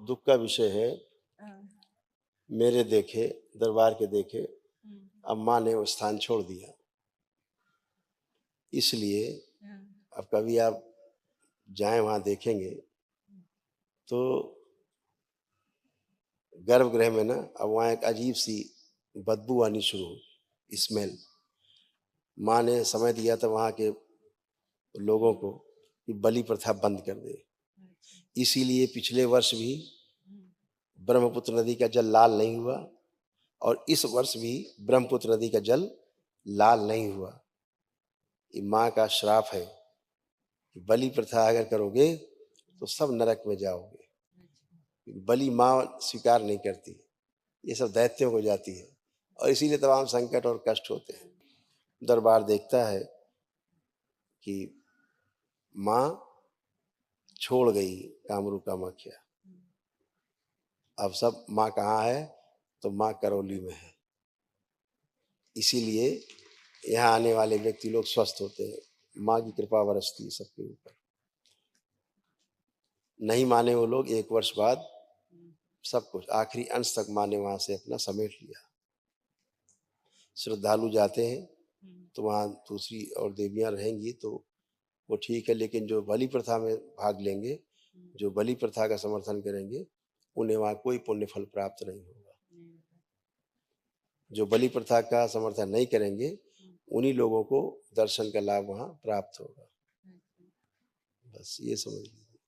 दुख का विषय है। हाँ, मेरे देखे, दरबार के देखे, अब माँ ने वो स्थान छोड़ दिया। इसलिए हाँ, अब कभी आप जाएं वहाँ देखेंगे तो गर्भगृह में ना अब वहाँ एक अजीब सी बदबू आनी शुरू हुई, स्मेल। माँ ने समय दिया था वहाँ के लोगों को कि बलि प्रथा बंद कर दे। इसीलिए पिछले वर्ष भी ब्रह्मपुत्र नदी का जल लाल नहीं हुआ और इस वर्ष भी ब्रह्मपुत्र नदी का जल लाल नहीं हुआ। ये माँ का श्राप है कि बलि प्रथा अगर करोगे तो सब नरक में जाओगे। बलि माँ स्वीकार नहीं करती, ये सब दैत्यों को जाती है और इसीलिए तमाम संकट और कष्ट होते हैं। दरबार देखता है कि माँ छोड़ गई कामरू कामाख्या। अब सब माँ कहाँ है तो माँ करौली में है। इसीलिए यहाँ आने वाले व्यक्ति लोग स्वस्थ होते हैं, माँ की कृपा बरसती है सबके ऊपर। नहीं माने वो लोग एक वर्ष बाद सब कुछ आखिरी अंश तक माँ ने वहां से अपना समेट लिया। श्रद्धालु जाते हैं तो वहाँ दूसरी और देवियां रहेंगी तो वो ठीक है, लेकिन जो बलि प्रथा में भाग लेंगे, जो बलि प्रथा का समर्थन करेंगे, उन्हें वहाँ कोई पुण्य फल प्राप्त नहीं होगा। जो बलि प्रथा का समर्थन नहीं करेंगे उन्हीं लोगों को दर्शन का लाभ वहाँ प्राप्त होगा। बस ये समझ लीजिए।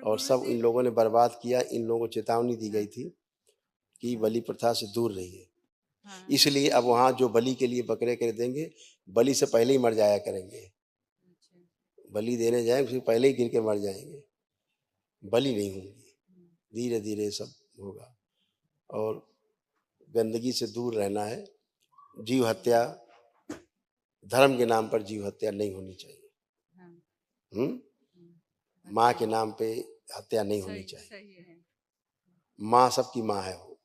और सब इन लोगों ने बर्बाद किया। इन लोगों को चेतावनी दी गई थी कि बलि प्रथा से दूर रहिए। इसलिए अब वहाँ जो बलि के लिए बकरे कर देंगे, बलि से पहले ही मर जाया करेंगे। बलि देने जाए उससे पहले ही गिर के मर जाएंगे, बलि नहीं होंगी। धीरे धीरे सब होगा। और गंदगी से दूर रहना है। जीव हत्या, धर्म के नाम पर जीव हत्या नहीं होनी चाहिए। माँ के नाम पे हत्या नहीं होनी चाहिए। माँ सबकी माँ है। वो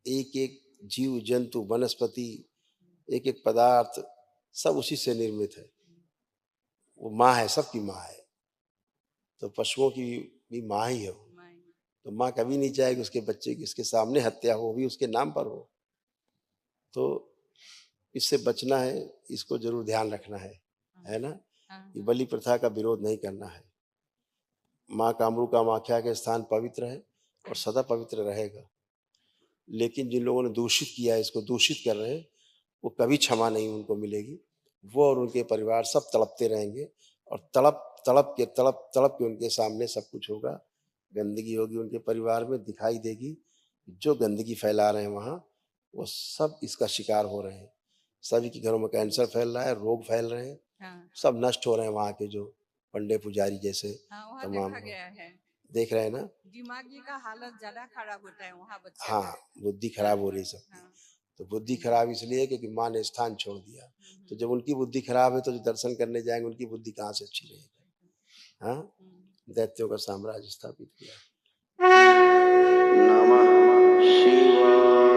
एक एक जीव जंतु वनस्पति, एक एक पदार्थ सब उसी से निर्मित है। वो माँ है, सबकी माँ है। तो पशुओं की भी माँ ही है वो। तो माँ कभी नहीं चाहेगी उसके बच्चे की उसके सामने हत्या हो, भी उसके नाम पर हो। तो इससे बचना है, इसको जरूर ध्यान रखना है ना। ये बलि प्रथा का विरोध नहीं करना है। माँ कामरू कामाख्या के स्थान पवित्र है और सदा पवित्र रहेगा। लेकिन जिन लोगों ने दूषित किया है, इसको दूषित कर रहे हैं, वो कभी क्षमा नहीं उनको मिलेगी। वो और उनके परिवार सब तड़पते रहेंगे और तड़प तड़प के उनके सामने सब कुछ होगा। गंदगी होगी उनके परिवार में, दिखाई देगी। जो गंदगी फैला रहे हैं वहाँ, वो सब इसका शिकार हो रहे हैं। सभी के घरों में कैंसर फैल रहा है, रोग फैल रहे हैं, सब नष्ट हो रहे हैं। वहाँ के जो पंडे पुजारी जैसे तमाम देख रहे हैं ना, दिमागी का हालत ज्यादा खराब होता है वहाँ बच्चे हाँ, का। बुद्धि खराब हो रही सबकी। तो बुद्धि खराब इसलिए क्योंकि माँ ने स्थान छोड़ दिया। तो जब उनकी बुद्धि खराब है तो जो दर्शन करने जाएंगे उनकी बुद्धि कहाँ से अच्छी रहेगी। हाँ, दैत्यों का साम्राज्य स्थापित किया। नमः शिवाय।